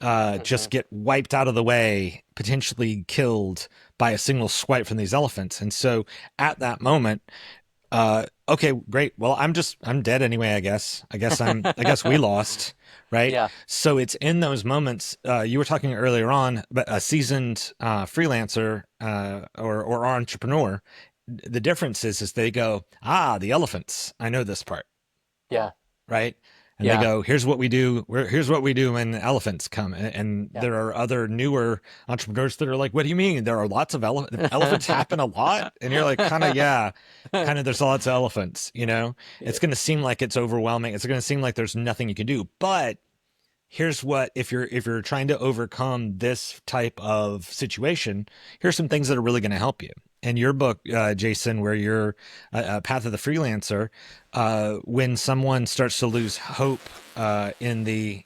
just get wiped out of the way, potentially killed by a single swipe from these elephants. And so at that moment, okay, great. Well, I'm dead anyway, I guess. I guess we lost, right? Yeah. So it's in those moments, you were talking earlier on, but a seasoned freelancer or entrepreneur, the difference is they go, the elephants. I know this part, Yeah. right? And they Yeah. go, here's what we do. Here's what we do when elephants come. And Yeah. there are other newer entrepreneurs that are like, what do you mean? There are lots of elephants happen a lot. And you're like, yeah, there's lots of elephants, it's going to seem like it's overwhelming. It's going to seem like there's nothing you can do. But here's what, if you're trying to overcome this type of situation, here's some things that are really going to help you. In your book, Jason, where you're Path of the Freelancer, when someone starts to lose hope in the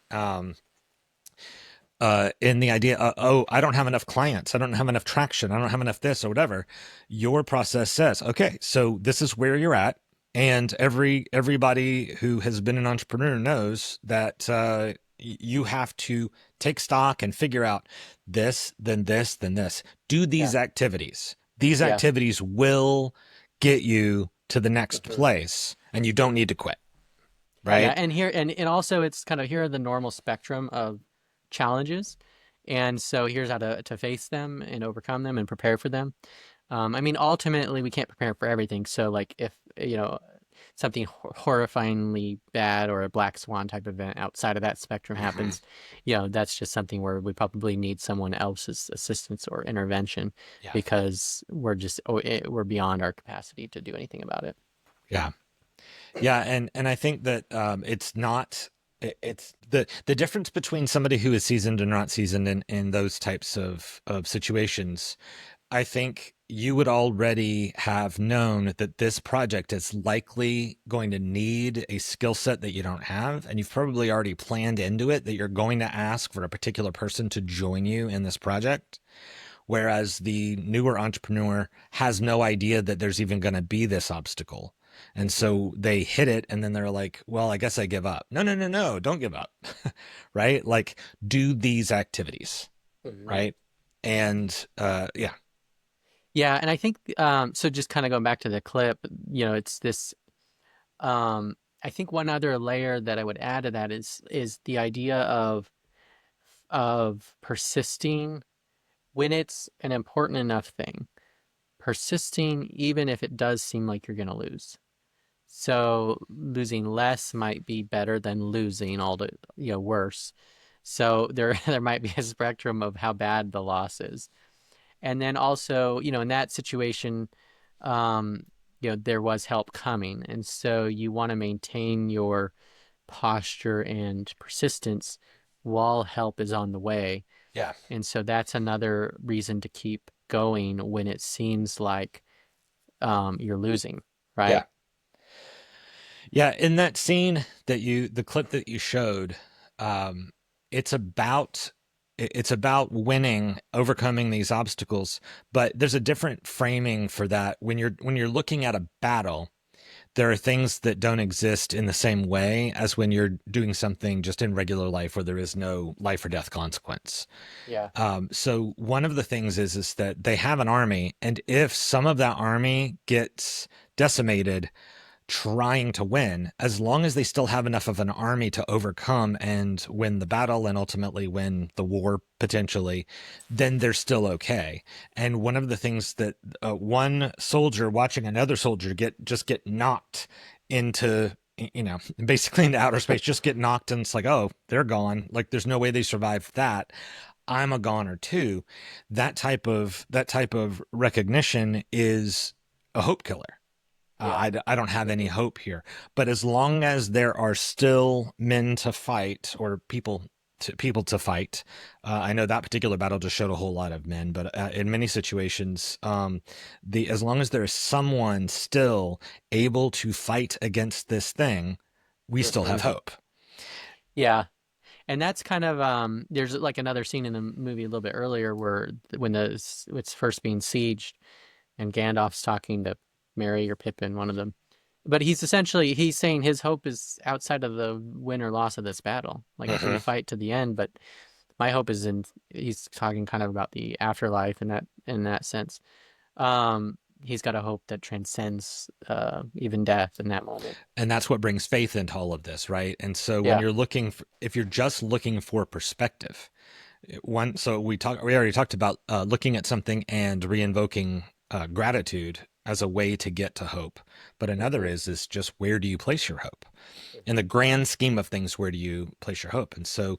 idea, I don't have enough clients, I don't have enough traction, I don't have enough this or whatever, your process says, okay, so this is where you're at, and everybody who has been an entrepreneur knows that you have to take stock and figure out this, then this, then this. Do these activities. These activities will get you to the next place, and you don't need to quit. Right. Yeah, and here and also it's kind of here are the normal spectrum of challenges. And so here's how to face them and overcome them and prepare for them. I mean, ultimately we can't prepare for everything. So like if, something horrifyingly bad or a black swan type event outside of that spectrum happens, that's just something where we probably need someone else's assistance or intervention because we're beyond our capacity to do anything about it. Yeah. Yeah. And I think that it's the difference between somebody who is seasoned and not seasoned in those types of situations. I think you would already have known that this project is likely going to need a skill set that you don't have. And you've probably already planned into it that you're going to ask for a particular person to join you in this project. Whereas the newer entrepreneur has no idea that there's even going to be this obstacle. And so they hit it and then they're like, well, I guess I give up. No, don't give up. Right? Like, do these activities. Right? And yeah. Yeah, and I think so just kind of going back to the clip, it's this I think one other layer that I would add to that is the idea of persisting when it's an important enough thing. Persisting even if it does seem like you're going to lose. So losing less might be better than losing all the worse. So there might be a spectrum of how bad the loss is. And then also, in that situation, there was help coming. And so you want to maintain your posture and persistence while help is on the way. Yeah. And so that's another reason to keep going when it seems like you're losing, right? Yeah. Yeah. In that scene the clip that you showed, it's about winning, overcoming these obstacles, but there's a different framing for that. When you're looking at a battle, there are things that don't exist in the same way as when you're doing something just in regular life where there is no life or death consequence. Yeah. So one of the things is that they have an army, and if some of that army gets decimated trying to win, as long as they still have enough of an army to overcome and win the battle and ultimately win the war potentially, then they're still okay. And one of the things that one soldier watching another soldier get knocked into, basically into outer space, just get knocked, and it's like, oh, they're gone. Like, there's no way they survived that. I'm a goner too. That type of recognition is a hope killer. Yeah. I don't have any hope here. But as long as there are still men to fight or people to fight, I know that particular battle just showed a whole lot of men, but in many situations, the as long as there is someone still able to fight against this thing, we still Hmm. have hope. Yeah. And that's kind of there's like another scene in the movie a little bit earlier where when it's first being sieged and Gandalf's talking to Merry or Pippin, one of them. But he's saying his hope is outside of the win or loss of this battle. Like we Hmm. fight to the end, but my hope is in he's talking kind of about the afterlife in that sense. He's got a hope that transcends even death in that moment. And that's what brings faith into all of this, right? And so when Yeah. you're looking for, if you're just looking for perspective, so we already talked about looking at something and reinvoking gratitude as a way to get to hope. But another Hmm. is just where do you place your hope? In the grand scheme of things, where do you place your hope? And so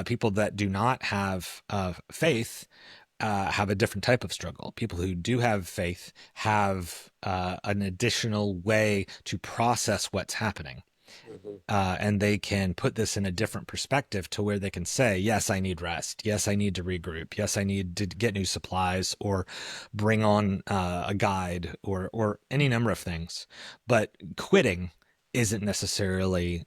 people that do not have faith have a different type of struggle. People who do have faith have an additional way to process what's happening. Hmm. And they can put this in a different perspective to where they can say, yes, I need rest. Yes, I need to regroup. Yes, I need to get new supplies or bring on a guide or any number of things. But quitting isn't necessarily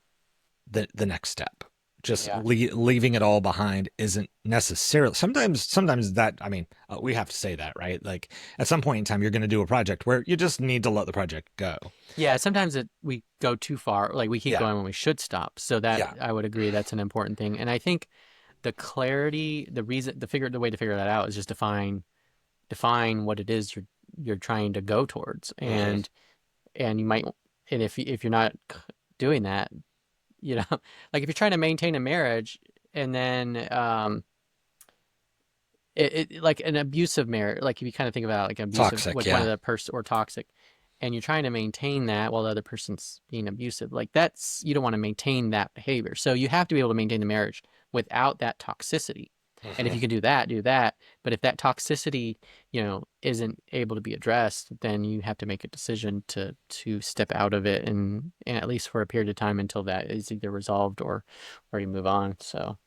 the next step. Just Yeah. leaving it all behind isn't necessarily. Sometimes that, I mean, we have to say that, right? Like at some point in time, you're going to do a project where you just need to let the project go. Yeah, sometimes we go too far, like we keep Yeah. going when we should stop. So that Yeah. I would agree that's an important thing. And I think the clarity, the way to figure that out is just define what it is you're trying to go towards. Mm-hmm. And you might, and if you're not doing that, like if you're trying to maintain a marriage and then like an abusive marriage, like if you kind of think about like abusive, Toxic. like one of Yeah. the person or toxic, and you're trying to maintain that while the other person's being abusive, like that's you don't want to maintain that behavior. So you have to be able to maintain the marriage without that toxicity. And if Mm-hmm. you can do that, do that. But if that toxicity, isn't able to be addressed, then you have to make a decision to step out of it and at least for a period of time until that is either resolved or you move on. So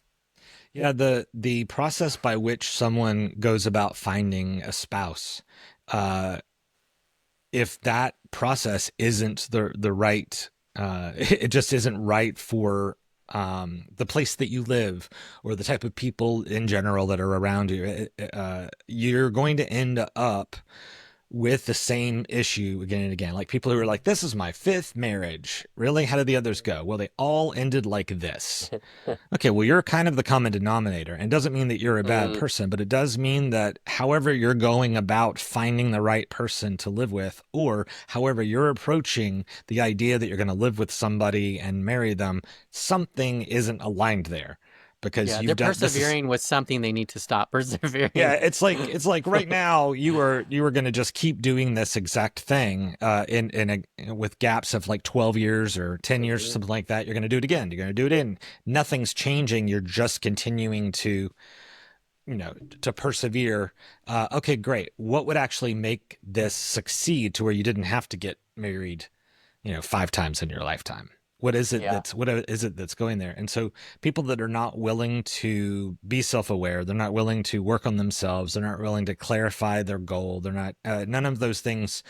Yeah, the process by which someone goes about finding a spouse, uh, if that process isn't the right, it just isn't right for the place that you live or the type of people in general that are around you, you're going to end up with the same issue again and again. Like people who are like, this is my fifth marriage. Really? How did the others go? Well, they all ended like this. Okay, well, you're kind of the common denominator. And it doesn't mean that you're a bad mm, person, but it does mean that however you're going about finding the right person to live with, or however you're approaching the idea that you're going to live with somebody and marry them, something isn't aligned there because yeah, they're you've done this is persevering with something they need to stop yeah, persevering. it's like right now you were going to just keep doing this exact thing with gaps of like 12 years or 10 years or Mhm. something like that. You're going to do it again. You're going to do it in. Nothing's changing. You're just continuing to to persevere. Okay, great. What would actually make this succeed to where you didn't have to get married, five times in your lifetime? Yeah. What is it that's going there? And so people that are not willing to be self-aware, they're not willing to work on themselves, they're not willing to clarify their goal, they're not none of those things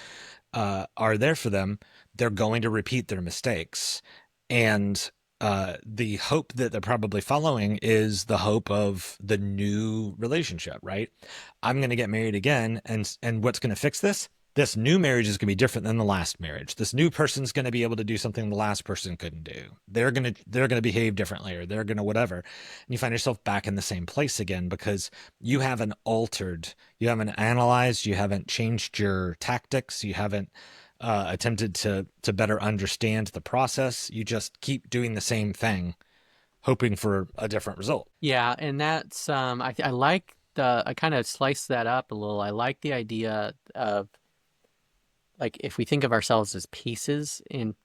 are there for them. They're going to repeat their mistakes. And the hope that they're probably following is the hope of the new relationship, right? I'm going to get married again, and what's going to fix this? This new marriage is going to be different than the last marriage. This new person's going to be able to do something the last person couldn't do. They're going to behave differently, or they're going to whatever. And you find yourself back in the same place again because you haven't analyzed, you haven't changed your tactics, you haven't attempted to better understand the process. You just keep doing the same thing, hoping for a different result. Yeah, and that's I like I kind of sliced that up a little. I like the idea of like if we think of ourselves as pieces in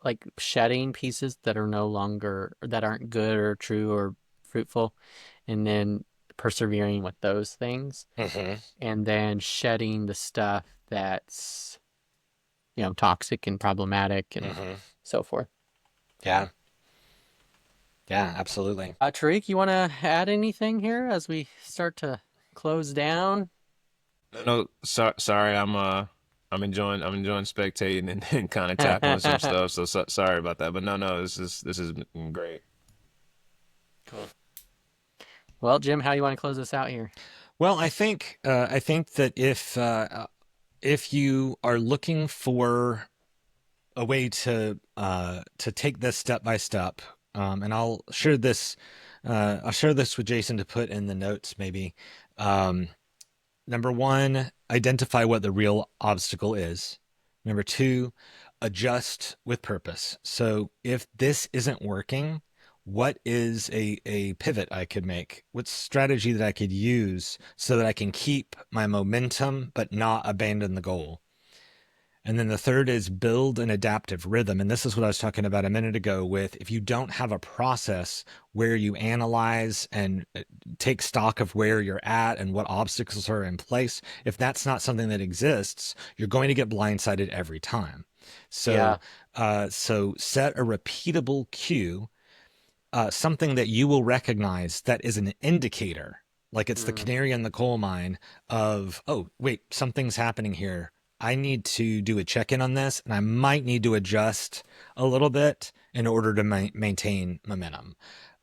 like shedding pieces that are no longer that aren't good or true or fruitful, and then persevering with those things, Mm-hmm. and then shedding the stuff that's toxic and problematic and Hmm. so forth. Yeah. Yeah, absolutely. Tariq, you want to add anything here as we start to close down? No, sorry, I'm enjoying spectating and kind of tackling some stuff. So sorry about that, but no, this is great. Cool. Well, Jim, how do you want to close this out here? Well, I think that if you are looking for a way to take this step by step, and I'll share this with Jason to put in the notes maybe. Um, Number one, identify what the real obstacle is. Number two, adjust with purpose. So if this isn't working, what is a pivot I could make? What strategy that I could use so that I can keep my momentum but not abandon the goal? And then the third is build an adaptive rhythm. And this is what I was talking about a minute ago with if you don't have a process where you analyze and take stock of where you're at and what obstacles are in place, if that's not something that exists, you're going to get blindsided every time. Yeah. So, so set a repeatable cue, something that you will recognize that is an indicator, like it's the Mm, canary in the coal mine of, oh, wait, something's happening here. I need to do a check in on this, and I might need to adjust a little bit in order to maintain momentum.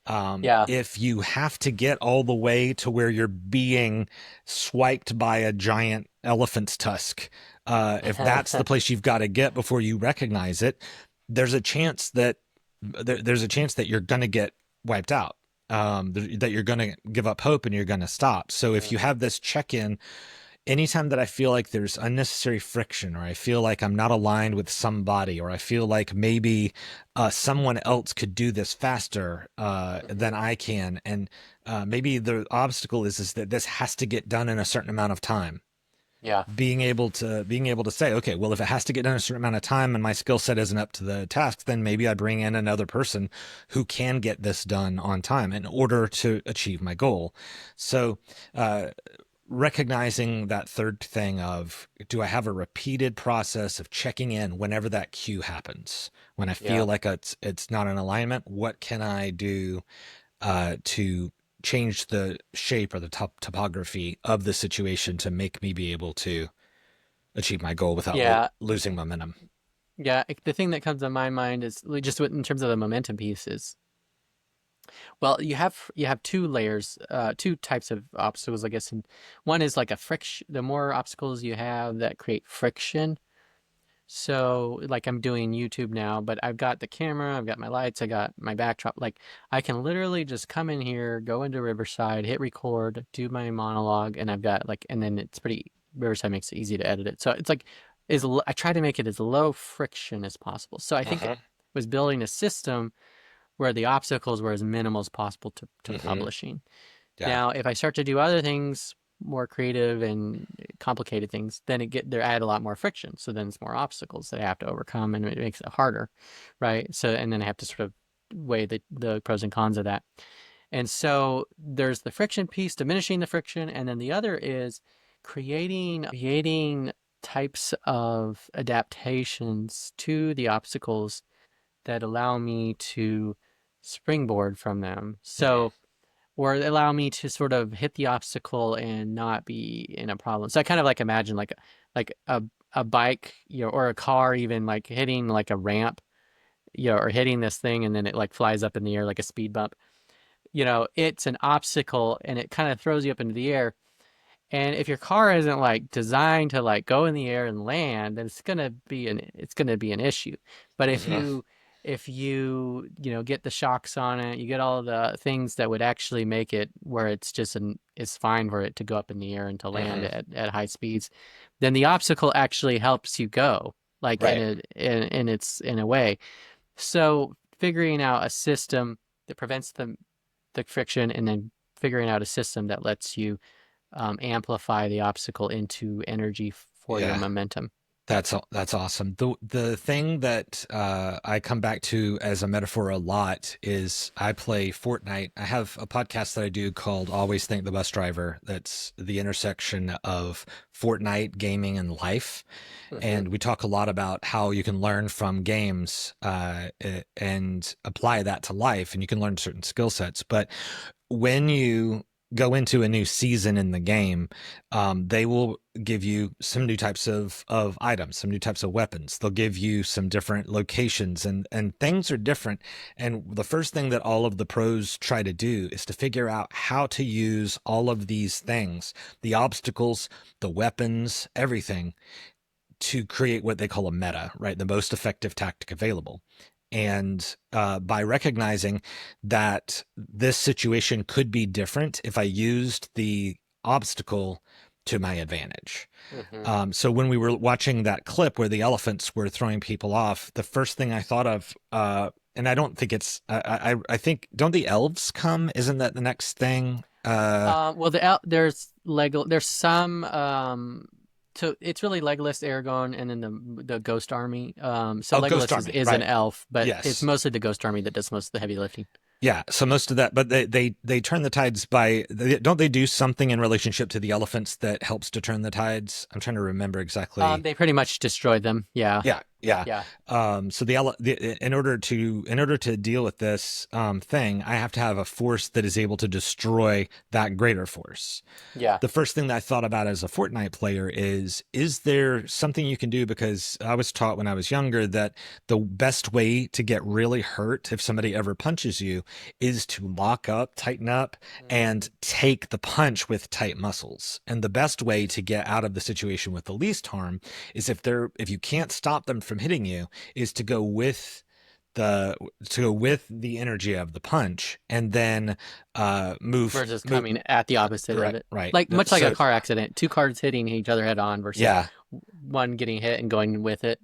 yeah. If you have to get all the way to where you're being swiped by a giant elephant's tusk, if that's the place you've got to get before you recognize it, there's a chance that there's a chance that you're going to get wiped out, that you're going to give up hope and you're going to stop. So if you have this check in, anytime that I feel like there's unnecessary friction, or I feel like I'm not aligned with somebody, or I feel like maybe someone else could do this faster than I can, and maybe the obstacle is that this has to get done in a certain amount of time. Yeah. Being able to say, okay, well, if it has to get done in a certain amount of time and my skill set isn't up to the task, then maybe I bring in another person who can get this done on time in order to achieve my goal. So, recognizing that third thing of, do I have a repeated process of checking in whenever that cue happens, when I Yeah. feel like it's not in alignment? What can I do to change the shape or the topography of the situation to make me be able to achieve my goal without Yeah. losing momentum? Yeah. The thing that comes to my mind is just in terms of the momentum pieces. Well, you have two layers, two types of obstacles, I guess. And one is like a friction. The more obstacles you have that create friction. So, like I'm doing YouTube now, but I've got the camera, I've got my lights, I got my backdrop. Like I can literally just come in here, go into Riverside, hit record, do my monologue, and I've got like, and then it's pretty. Riverside makes it easy to edit it. So it's like, I try to make it as low friction as possible. So I think it Uh-huh. was building a system where the obstacles were as minimal as possible to Mm-hmm. publishing. Yeah. Now, if I start to do other things, more creative and complicated things, then they add a lot more friction. So then it's more obstacles that I have to overcome, and it makes it harder, right? So and then I have to sort of weigh the pros and cons of that. And so there's the friction piece, diminishing the friction, and then the other is creating types of adaptations to the obstacles that allow me to springboard from them. So, or allow me to sort of hit the obstacle and not be in a problem. So I kind of like imagine like a bike, or a car even like hitting like a ramp, or hitting this thing and then it like flies up in the air like a speed bump. It's an obstacle and it kind of throws you up into the air. And if your car isn't like designed to like go in the air and land, then it's gonna be an issue. But if Mm-hmm. you get the shocks on it, you get all the things that would actually make it where it's fine for it to go up in the air and to land Mm-hmm. at high speeds, then the obstacle actually helps you go like Right. in a way. So figuring out a system that prevents the friction, and then figuring out a system that lets you amplify the obstacle into energy for your Yeah. momentum. That's awesome. The thing that I come back to as a metaphor a lot is I play Fortnite. I have a podcast that I do called Always Thank the Bus Driver. That's the intersection of Fortnite, gaming, and life. Hmm. And we talk a lot about how you can learn from games and apply that to life, and you can learn certain skill sets. But when you go into a new season in the game, they will give you some new types of items, some new types of weapons. They'll give you some different locations, and things are different. And the first thing that all of the pros try to do is to figure out how to use all of these things, the obstacles, the weapons, everything, to create what they call a meta, right? The most effective tactic available. And by recognizing that this situation could be different if I used the obstacle to my advantage. Hmm. So when we were watching that clip where the elephants were throwing people off, the first thing I thought of, and I don't think it's, I think, don't the elves come? Isn't that the next thing? Well, there's Lego. There's some. So it's really Legolas, Aragorn, and then the Ghost Army. So Oh, Ghost Legolas Army, is an right. elf, but it's Yes. mostly the Ghost Army that does most of the heavy lifting. Yeah, so most of that, but they turn the tides by don't they do something in relationship to the elephants that helps to turn the tides? I'm trying to remember exactly. They pretty much destroy them. Yeah, Yeah, yeah. yeah, So in order to deal with this thing, I have to have a force that is able to destroy that greater force. yeah. The first thing that I thought about as a Fortnite player is there something you can do? Because I was taught when I was younger that the best way to get really hurt if somebody ever punches you is to lock up, tighten up, and take the punch with tight muscles. And the best way to get out of the situation with the least harm is if you can't stop them from hitting you, is the to go with the energy of the punch and then Versus move coming at the opposite of right, it, right. like much like a So car accident, two cars hitting each other head on versus yeah, one getting hit and going with it.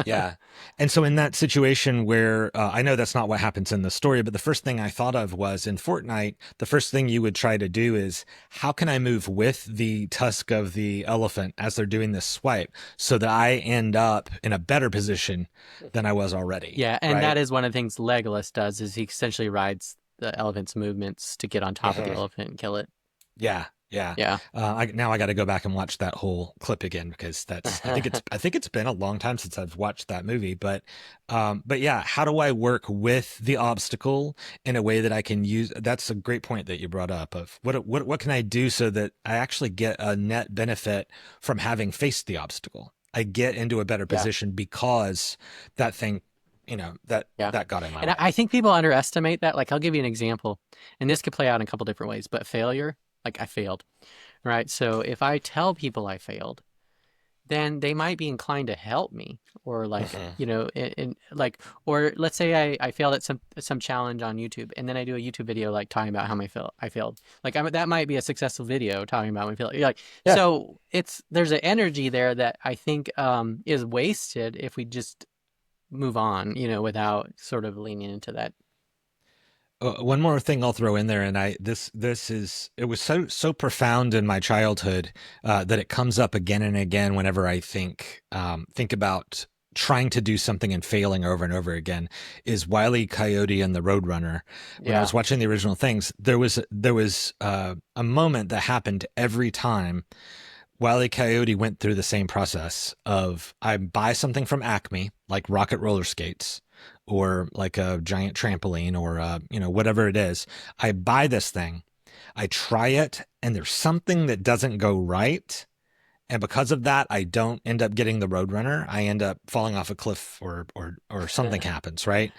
yeah. And so in that situation where I know that's not what happens in the story, but the first thing I thought of was in Fortnite, the first thing you would try to do is how can I move with the tusk of the elephant as they're doing this swipe so that I end up in a better position than I was already, Yeah, and right? that is one of the things Legolas does is he essentially rides the elephant's movements to get on top of the Mhm. elephant and kill it. Yeah, yeah. Yeah. Now I got to go back and watch that whole clip again because I think it's been a long time since I've watched that movie. But yeah, how do I work with the obstacle in a way that I can use? That's a great point that you brought up of what can I do so that I actually get a net benefit from having faced the obstacle. I get into a better Yeah. position because that thing, that Yeah. that got in my And I way. I think people underestimate that. Like, I'll give you an example, and this could play out in a couple different ways, but failure, like I failed, right? So if I tell people I failed, then they might be inclined to help me or like, Mhm. like, or let's say I failed at some challenge on YouTube and then I do a YouTube video like talking about how I failed. Like that might be a successful video talking about my failure. Like, Yeah. so there's an energy there that I think is wasted if we just move on, without sort of leaning into that. One more thing I'll throw in there, and it was so profound in my childhood that it comes up again and again whenever I think about trying to do something and failing over and over again. Is Wiley, Coyote, and the Roadrunner. When I Yeah. was watching the original things, there was a moment that happened every time Wiley Coyote went through the same process of I buy something from Acme, like rocket roller skates or like a giant trampoline or whatever it is. I buy this thing, I try it, and there's something that doesn't go right. And because of that, I don't end up getting the Roadrunner. I end up falling off a cliff or something happens, right?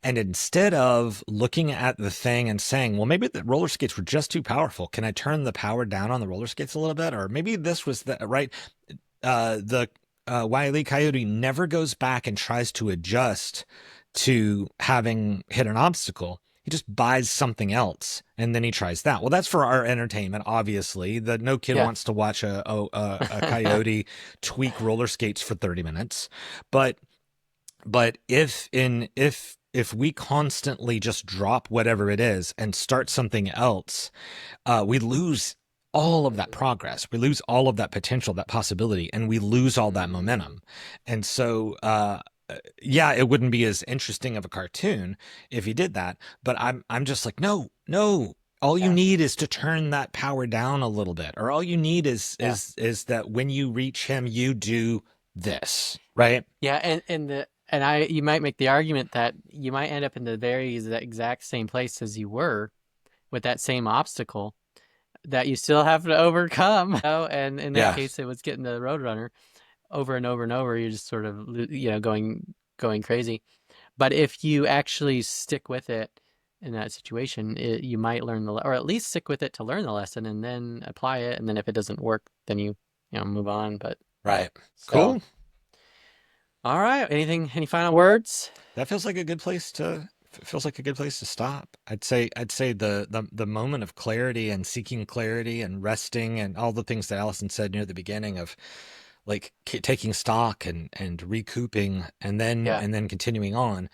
And instead of looking at the thing and saying, well, maybe the roller skates were just too powerful. Can I turn the power down on the roller skates a little bit? Or maybe this was the right. The Wile E. Coyote never goes back and tries to adjust to having hit an obstacle. He just buys something else and then he tries that. Well, that's for our entertainment, obviously. That no kid Yeah. wants to watch a coyote tweak roller skates for 30 minutes. But if we constantly just drop whatever it is and start something else, we lose all of that progress. We lose all of that potential, that possibility, and we lose all that momentum. And so, yeah, it wouldn't be as interesting of a cartoon if you did that. But I'm just like, no, no. All you Yeah. need is to turn that power down a little bit, or all you need is Yeah. is that when you reach him, you do this, right? Yeah, and you might make the argument that you might end up in the very exact same place as you were with that same obstacle that you still have to overcome. And in that Yeah, case, it was getting the Roadrunner over and over and over. You're just sort of going crazy. But if you actually stick with it in that situation, you might learn or at least stick with it to learn the lesson and then apply it. And then if it doesn't work, then you move on. But right. so, Cool. all right. Any final words? That feels like a good place to stop. I'd say the moment of clarity and seeking clarity and resting and all the things that Allison said near the beginning of like taking stock and recouping and then continuing on.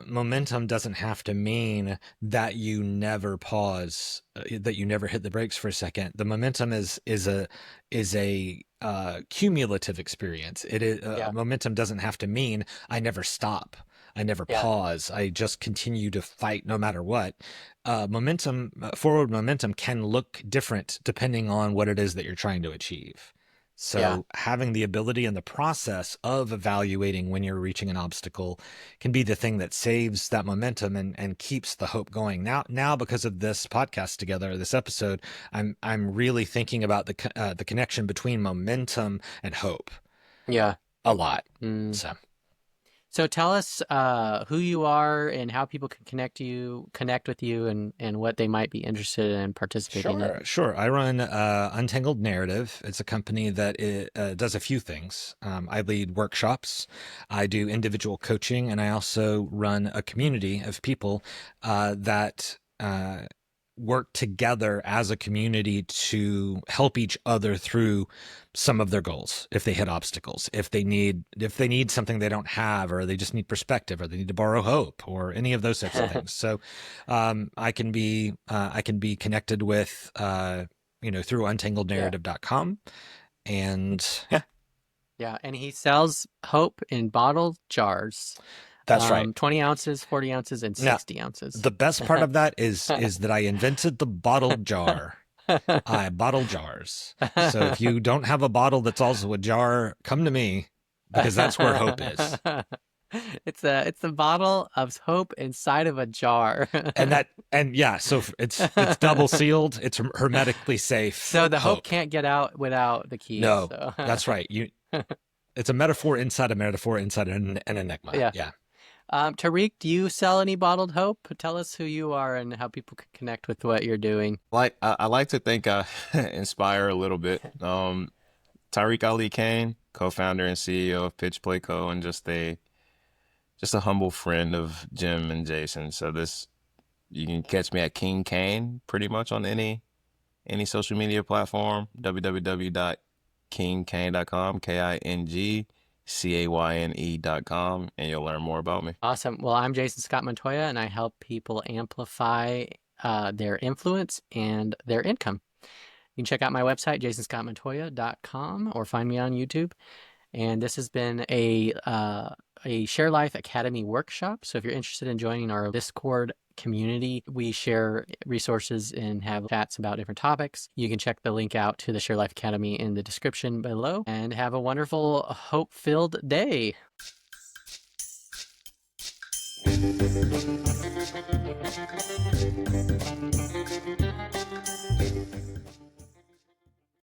Momentum doesn't have to mean that you never pause, that you never hit the brakes for a second. The momentum is a cumulative experience. It is momentum doesn't have to mean I never stop. I never pause. I just continue to fight no matter what. Forward momentum can look different depending on what it is that you're trying to achieve. So having the ability and the process of evaluating when you're reaching an obstacle can be the thing that saves that momentum and keeps the hope going. Now, because of this podcast together, this episode, I'm really thinking about the connection between momentum and hope. Yeah, a lot. So tell us who you are and how people can connect with you, and what they might be interested in participating in. Sure. I run Untangled Narrative. It's a company that does a few things. I lead workshops, I do individual coaching, and I also run a community of people that work together as a community to help each other through some of their goals. If they hit obstacles, if they need something they don't have, or they just need perspective, or they need to borrow hope, or any of those types of things. So I can be connected with through untanglednarrative.com. And and he sells hope in bottled jars. That's right. 20 ounces, 40 ounces, and 60 ounces. The best part of that is that I invented the bottled jar. I bottle jars. So if you don't have a bottle that's also a jar, come to me, because that's where hope is. It's a bottle of hope inside of a jar. So it's double sealed. It's hermetically safe. So the hope can't get out without the key. No, so. That's right. It's a metaphor inside an enigma. Yeah. Tariq, do you sell any bottled hope? Tell us who you are and how people can connect with what you're doing. I like to think I inspire a little bit. Tariq Ali Kane, co-founder and CEO of Pitch Play Co., and just a humble friend of Jim and Jason. So you can catch me at King Kane pretty much on any social media platform. www.kingkane.com, KINGCAYNE.com, and you'll learn more about me. Awesome. Well, I'm Jason Scott Montoya, and I help people amplify their influence and their income. You can check out my website, jasonscottmontoya.com, or find me on YouTube. And this has been a Share Life Academy workshop. So if you're interested in joining our Discord community, we share resources and have chats about different topics. You can check the link out to the Share Life Academy in the description below, and have a wonderful, hope-filled day.